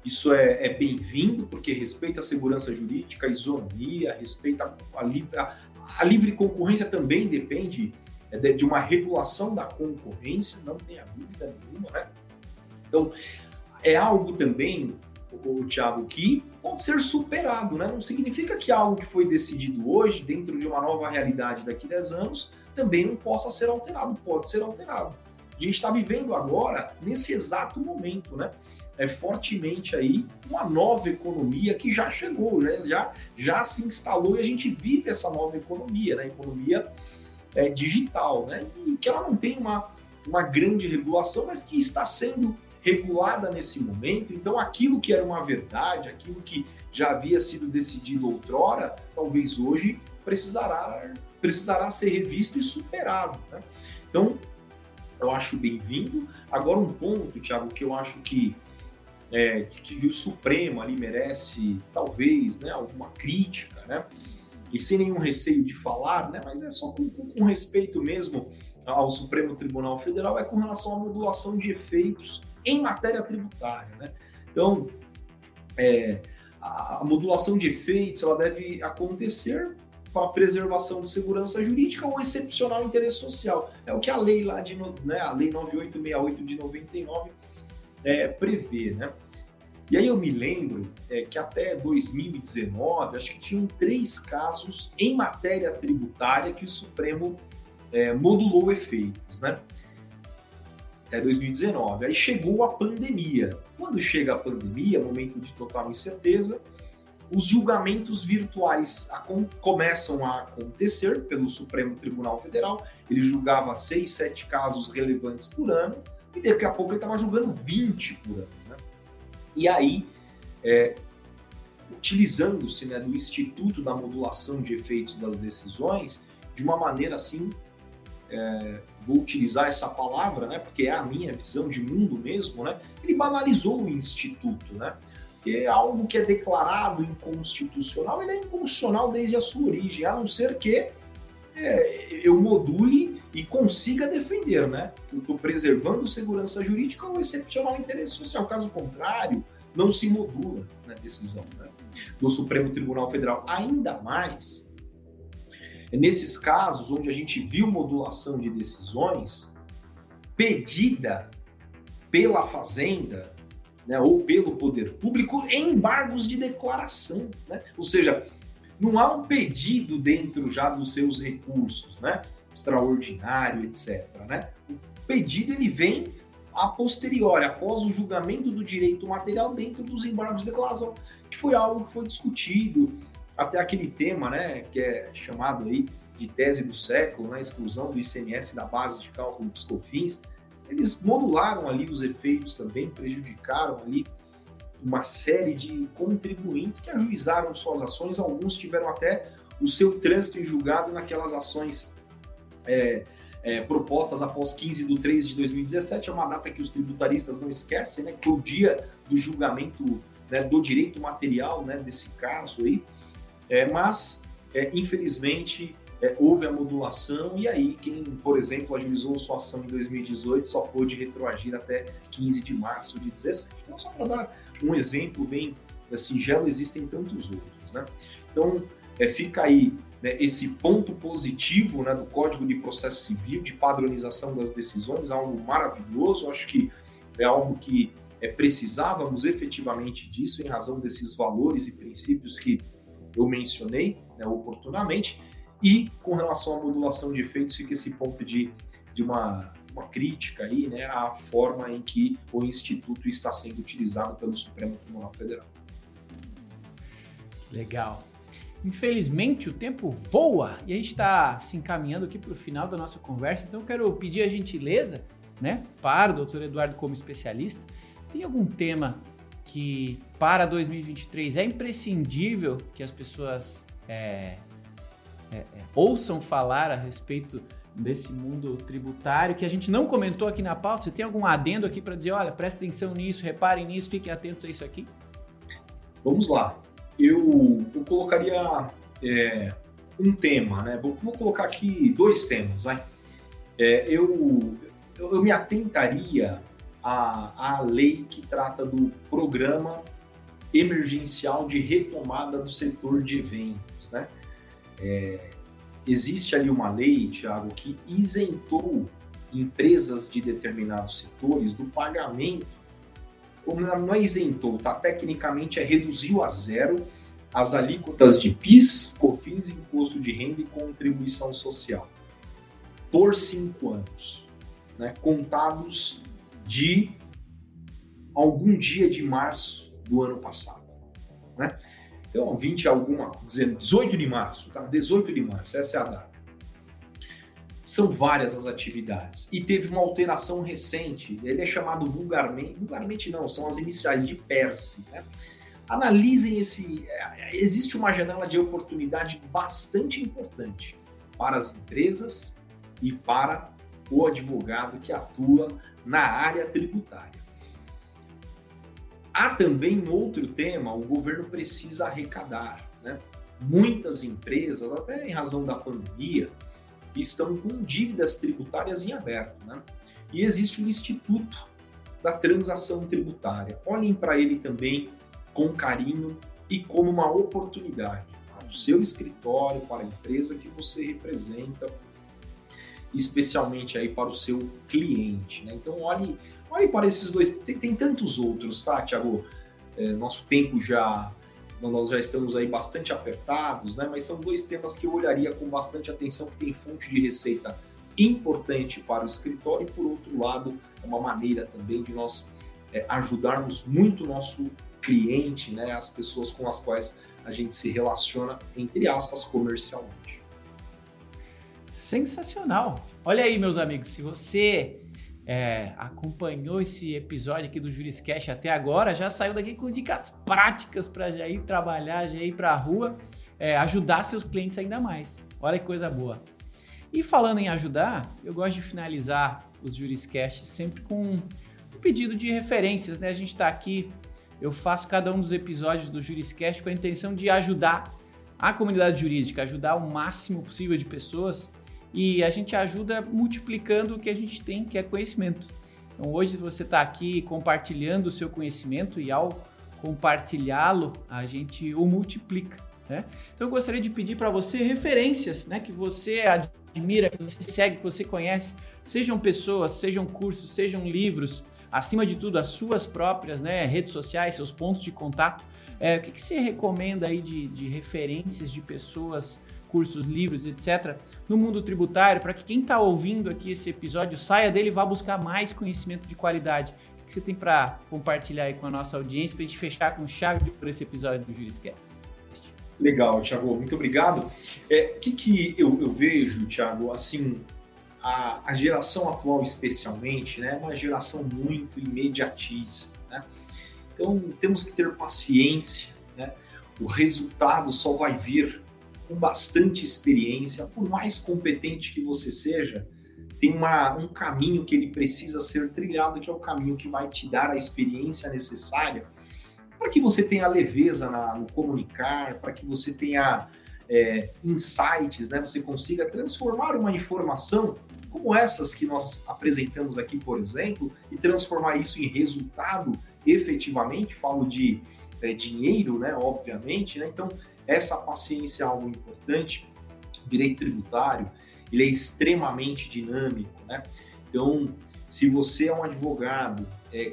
Speaker 2: Isso é bem-vindo, porque respeita a segurança jurídica, a isonomia, respeita A livre concorrência também depende de uma regulação da concorrência, não tenha dúvida nenhuma, né? Então, é algo também, Thiago, que pode ser superado, né? Não significa que algo que foi decidido hoje, dentro de uma nova realidade daqui a 10 anos, também não possa ser alterado, pode ser alterado. A gente está vivendo agora, nesse exato momento, né? Fortemente aí uma nova economia que já chegou, né? já se instalou e a gente vive essa nova economia, né? Economia digital, né? E que ela não tem uma grande regulação, mas que está sendo regulada nesse momento. Então, aquilo que era uma verdade, aquilo que já havia sido decidido outrora, talvez hoje precisará ser revisto e superado, né? Então, eu acho bem-vindo. Agora, um ponto, Thiago, que eu acho que o Supremo ali merece, talvez, né, alguma crítica, né? E sem nenhum receio de falar, né? Mas é só com respeito mesmo ao Supremo Tribunal Federal, é com relação à modulação de efeitos em matéria tributária, né? Então, a modulação de efeitos ela deve acontecer para a preservação de segurança jurídica ou excepcional interesse social. É o que a lei lá a lei 9868 de 99 prevê, né? E aí eu me lembro que até 2019, acho que tinham 3 casos em matéria tributária que o Supremo modulou efeitos, né? Até 2019. Aí chegou a pandemia. Quando chega a pandemia, momento de total incerteza, os julgamentos virtuais começam a acontecer pelo Supremo Tribunal Federal. Ele julgava 6, 7 casos relevantes por ano, e daqui a pouco ele estava julgando 20 por ano, né? E aí, utilizando-se, né, do Instituto da Modulação de Efeitos das Decisões, de uma maneira assim, vou utilizar essa palavra, né, porque é a minha visão de mundo mesmo, né, ele banalizou o Instituto, né, porque é algo que é declarado inconstitucional, ele é inconstitucional desde a sua origem, a não ser que eu module e consiga defender, né? Eu estou preservando segurança jurídica ou excepcional interesse social. Caso contrário, não se modula na decisão, né, do Supremo Tribunal Federal. Ainda mais nesses casos onde a gente viu modulação de decisões pedida pela Fazenda, né, ou pelo poder público em embargos de declaração, né? Ou seja, não há um pedido dentro já dos seus recursos, né, extraordinário, etc., né? O pedido ele vem a posteriori, após o julgamento do direito material dentro dos embargos de declaração, que foi algo que foi discutido, até aquele tema, né, que é chamado aí de tese do século, né, exclusão do ICMS da base de cálculo dos PIS/COFINS. Eles modularam ali os efeitos também, prejudicaram ali uma série de contribuintes que ajuizaram suas ações, alguns tiveram até o seu trânsito em julgado naquelas ações propostas após 15/3/2017, é uma data que os tributaristas não esquecem, né, que foi o dia do julgamento, né, do direito material, né, desse caso aí, mas infelizmente houve a modulação e aí quem, por exemplo, ajuizou sua ação em 2018 só pôde retroagir até 15 de março de 2017. Então, só para dar um exemplo bem singelo, existem tantos outros, né? Então, fica aí, né, esse ponto positivo, né, do Código de Processo Civil, de padronização das decisões, algo maravilhoso. Acho que é algo que precisávamos efetivamente disso, em razão desses valores e princípios que eu mencionei, né, oportunamente. E com relação à modulação de efeitos, fica esse ponto de uma crítica aí, né, à forma em que o Instituto está sendo utilizado pelo Supremo Tribunal Federal.
Speaker 1: Legal. Infelizmente, o tempo voa e a gente está se encaminhando aqui para o final da nossa conversa, então eu quero pedir a gentileza, né, para o Dr. Eduardo como especialista. Tem algum tema que para 2023 é imprescindível que as pessoas ouçam falar a respeito desse mundo tributário, que a gente não comentou aqui na pauta? Você tem algum adendo aqui para dizer, olha, presta atenção nisso, reparem nisso, fiquem atentos a isso aqui?
Speaker 2: Vamos lá. Eu colocaria um tema, né? Vou colocar aqui 2 temas, vai. Eu me atentaria à lei que trata do Programa Emergencial de Retomada do Setor de Eventos, né? existe ali uma lei, Thiago, que isentou empresas de determinados setores do pagamento, ou não é isentou, tá? Tecnicamente reduziu a zero as alíquotas de PIS, COFINS, Imposto de Renda e Contribuição Social por 5 anos, né? Contados de algum dia de março do ano passado, né? Então, 18 de março, tá? 18 de março, essa é a data. São várias as atividades. E teve uma alteração recente, ele é chamado vulgarmente não, são as iniciais de PERSE, né? Analisem existe uma janela de oportunidade bastante importante para as empresas e para o advogado que atua na área tributária. Há também outro tema, o governo precisa arrecadar, né? Muitas empresas, até em razão da pandemia, estão com dívidas tributárias em aberto, né? E existe o Instituto da Transação Tributária. Olhem para ele também com carinho e como uma oportunidade para o seu escritório, para a empresa que você representa, especialmente aí para o seu cliente, né? Então, olhe para esses dois, tem tantos outros, tá, Thiago? Nosso tempo nós já estamos aí bastante apertados, né? Mas são dois temas que eu olharia com bastante atenção, que tem fonte de receita importante para o escritório e, por outro lado, é uma maneira também de nós ajudarmos muito o nosso cliente, né? As pessoas com as quais a gente se relaciona, entre aspas, comercialmente.
Speaker 1: Sensacional! Olha aí, meus amigos, se você acompanhou esse episódio aqui do Juriscast até agora, já saiu daqui com dicas práticas para já ir trabalhar, já ir para a rua, ajudar seus clientes ainda mais. Olha que coisa boa. E falando em ajudar, eu gosto de finalizar os Juriscasts sempre com um pedido de referências, né? A gente está aqui, eu faço cada um dos episódios do Juriscast com a intenção de ajudar a comunidade jurídica, ajudar o máximo possível de pessoas. E a gente ajuda multiplicando o que a gente tem, que é conhecimento. Então hoje você está aqui compartilhando o seu conhecimento e ao compartilhá-lo, a gente o multiplica, né? Então eu gostaria de pedir para você referências, né, que você admira, que você segue, que você conhece, sejam pessoas, sejam cursos, sejam livros, acima de tudo as suas próprias, né, redes sociais, seus pontos de contato. O que você recomenda aí de referências de pessoas, cursos, livros, etc., no mundo tributário, para que quem está ouvindo aqui esse episódio saia dele e vá buscar mais conhecimento de qualidade? O que você tem para compartilhar aí com a nossa audiência para a gente fechar com chave por esse episódio do Juriscast?
Speaker 2: Legal, Thiago, muito obrigado. O que eu vejo, Thiago, assim, a geração atual especialmente, né, é uma geração muito imediatista, né? Então, temos que ter paciência, né? O resultado só vai vir com bastante experiência. Por mais competente que você seja, tem um caminho que ele precisa ser trilhado, que é o caminho que vai te dar a experiência necessária para que você tenha leveza no comunicar, para que você tenha insights, né? Você consiga transformar uma informação como essas que nós apresentamos aqui, por exemplo, e transformar isso em resultado efetivamente. Falo de dinheiro, né? Obviamente, né? Então, essa paciência é algo importante. O direito tributário, ele é extremamente dinâmico, né? Então, se você é um advogado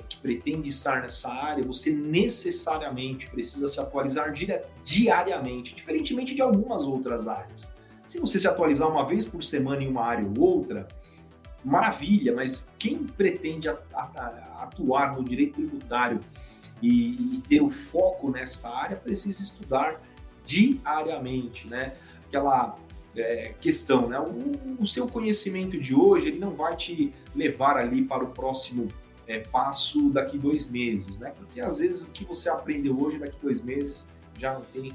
Speaker 2: que pretende estar nessa área, você necessariamente precisa se atualizar diariamente, diferentemente de algumas outras áreas. Se você se atualizar uma vez por semana em uma área ou outra, maravilha, mas quem pretende atuar no direito tributário e ter o foco nessa área precisa estudar diariamente, né? Aquela questão, né? O seu conhecimento de hoje, ele não vai te levar ali para o próximo passo daqui 2 meses, né? Porque às vezes o que você aprendeu hoje, daqui 2 meses, já não tem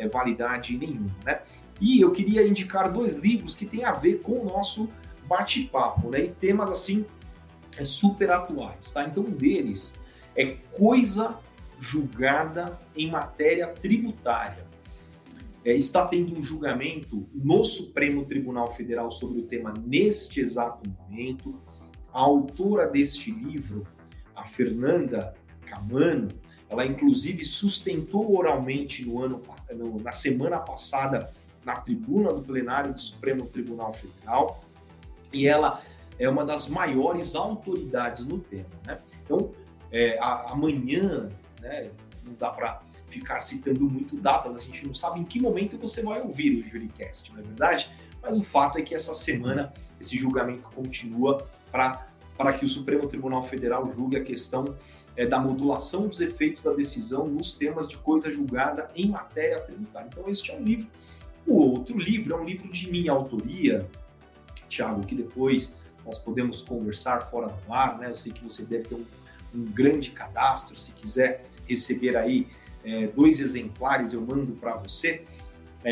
Speaker 2: validade nenhuma, né? E eu queria indicar 2 livros que têm a ver com o nosso bate-papo, né? E temas assim super atuais, tá? Então um deles é Coisa Julgada em Matéria Tributária. Está tendo um julgamento no Supremo Tribunal Federal sobre o tema neste exato momento. A autora deste livro, a Fernanda Camano, ela inclusive sustentou oralmente na semana passada na tribuna do plenário do Supremo Tribunal Federal, e ela é uma das maiores autoridades no tema, né? Então, amanhã, né, não dá para ficar citando muito datas, a gente não sabe em que momento você vai ouvir o JuriCast, não é verdade? Mas o fato é que essa semana esse julgamento continua para que o Supremo Tribunal Federal julgue a questão da modulação dos efeitos da decisão nos temas de coisa julgada em matéria tributária. Então, este é um livro. O outro livro é um livro de minha autoria, Thiago, que depois nós podemos conversar fora do ar, né? Eu sei que você deve ter um grande cadastro, se quiser receber aí 2 exemplares, eu mando para você,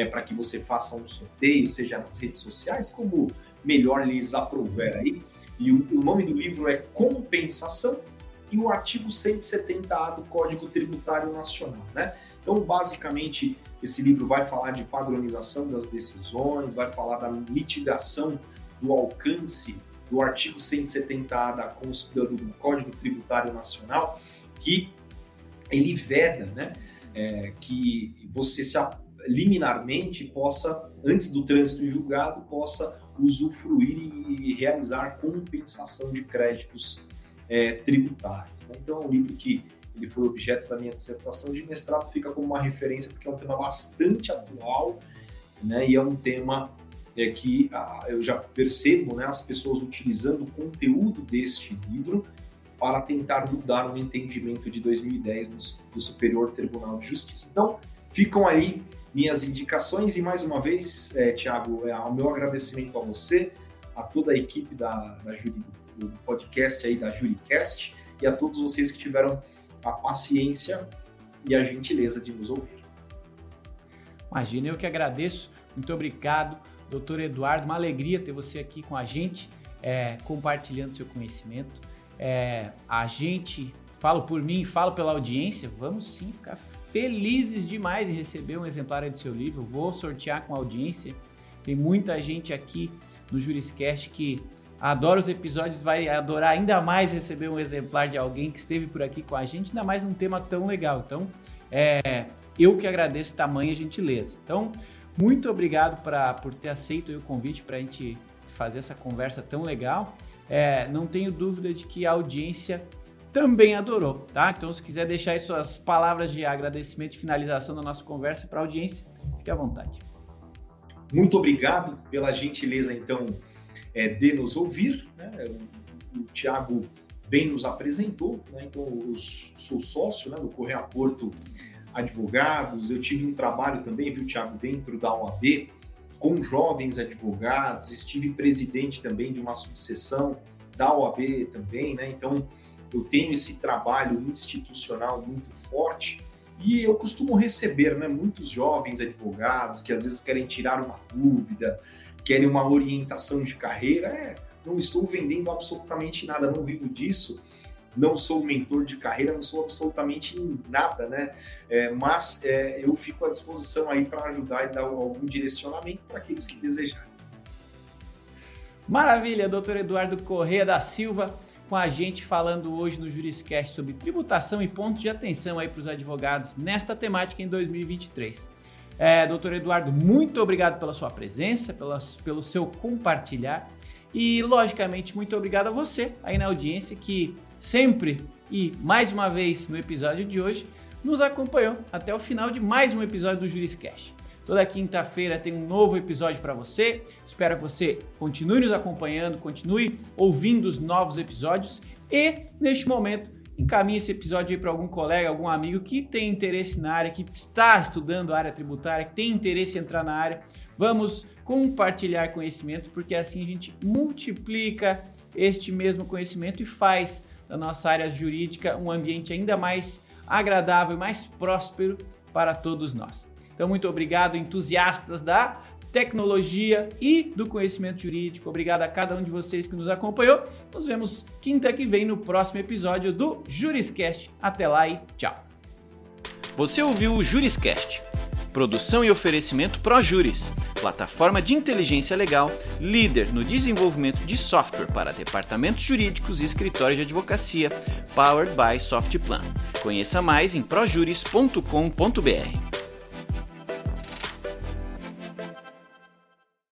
Speaker 2: para que você faça um sorteio, seja nas redes sociais, como melhor lhes aprouver aí. E o nome do livro é Compensação e o artigo 170A do Código Tributário Nacional, né? Então, basicamente, esse livro vai falar de padronização das decisões, vai falar da mitigação do alcance do artigo 170A do Código Tributário Nacional, que ele veda, né, que você liminarmente possa, antes do trânsito em julgado, possa usufruir e realizar compensação de créditos tributários, né? Então, é um livro que ele foi objeto da minha dissertação de mestrado, fica como uma referência, porque é um tema bastante atual, né, e é um tema que eu já percebo, né, as pessoas utilizando o conteúdo deste livro para tentar mudar o entendimento de 2010 do Superior Tribunal de Justiça. Então, ficam aí minhas indicações e, mais uma vez, Thiago, o meu agradecimento a você, a toda a equipe do podcast aí da JuriCast e a todos vocês que tiveram a paciência e a gentileza de nos ouvir.
Speaker 1: Imagina, eu que agradeço. Muito obrigado, doutor Eduardo. Uma alegria ter você aqui com a gente, compartilhando seu conhecimento. A gente, falo por mim, falo pela audiência, vamos sim ficar felizes demais em receber um exemplar do seu livro. Vou sortear com a audiência. Tem muita gente aqui no JuriCast que adora os episódios, vai adorar ainda mais receber um exemplar de alguém que esteve por aqui com a gente, ainda mais num tema tão legal. Então, eu que agradeço tamanha gentileza. Então, muito obrigado por ter aceito o convite para a gente fazer essa conversa tão legal. Não tenho dúvida de que a audiência também adorou, tá? Então, se quiser deixar aí suas palavras de agradecimento e finalização da nossa conversa para a audiência, fique à vontade.
Speaker 2: Muito obrigado pela gentileza, então, de nos ouvir, né? O Thiago bem nos apresentou, né? Então, eu sou sócio, né, do Correia Porto Advogados. Eu tive um trabalho também, viu, Thiago, dentro da OAB, com jovens advogados, estive presidente também de uma subseção da OAB também, né? Então, eu tenho esse trabalho institucional muito forte e eu costumo receber, né, muitos jovens advogados que às vezes querem tirar uma dúvida, querem uma orientação de carreira. Não estou vendendo absolutamente nada, não vivo disso, não sou mentor de carreira, não sou absolutamente nada, né? Mas eu fico à disposição aí para ajudar e dar algum direcionamento para aqueles que desejarem.
Speaker 1: Maravilha, doutor Eduardo Corrêa da Silva, com a gente falando hoje no JuriCast sobre tributação e pontos de atenção aí para os advogados nesta temática em 2023. Doutor Eduardo, muito obrigado pela sua presença, pelo seu compartilhar e, logicamente, muito obrigado a você aí na audiência que sempre e mais uma vez no episódio de hoje nos acompanhou até o final de mais um episódio do JuriCast. Toda quinta-feira tem um novo episódio para você. Espero que você continue nos acompanhando, continue ouvindo os novos episódios e, neste momento, encaminhe esse episódio aí para algum colega, algum amigo que tem interesse na área, que está estudando a área tributária, que tem interesse em entrar na área. Vamos compartilhar conhecimento, porque assim a gente multiplica este mesmo conhecimento e faz da nossa área jurídica um ambiente ainda mais agradável e mais próspero para todos nós. Então, muito obrigado, entusiastas da tecnologia e do conhecimento jurídico. Obrigado a cada um de vocês que nos acompanhou. Nos vemos quinta que vem no próximo episódio do JuriCast. Até lá e tchau.
Speaker 3: Você ouviu o JuriCast. Produção e oferecimento ProJuris, plataforma de inteligência legal, líder no desenvolvimento de software para departamentos jurídicos e escritórios de advocacia, powered by Softplan. Conheça mais em projuris.com.br.